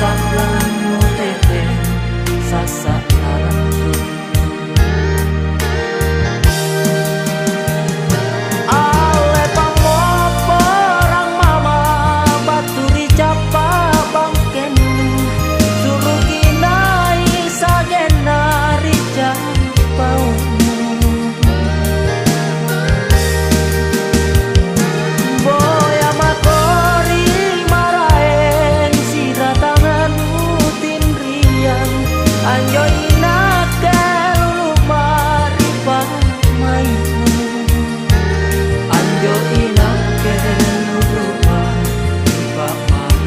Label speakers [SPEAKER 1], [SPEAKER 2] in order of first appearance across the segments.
[SPEAKER 1] saklanu tete sasa narantu ale pangopo orang mama baturi capa bangken suruh kinai sagena rica pau boya makori maraen sira tangan utin riang anjo inake lulu mari pamai anjo inake lulu mari pamai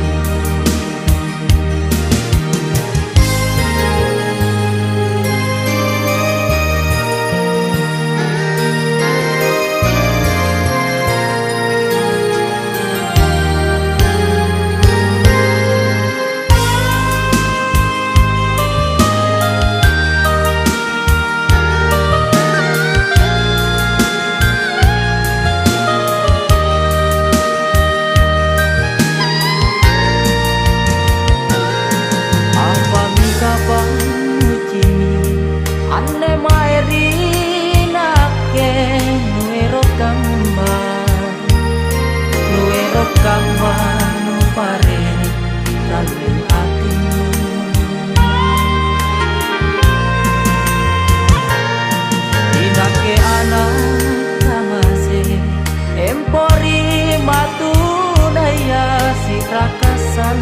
[SPEAKER 1] ane maerina ke nuero kamba nu pare dalem atimu inake anak kamase empori matu daya si rakasan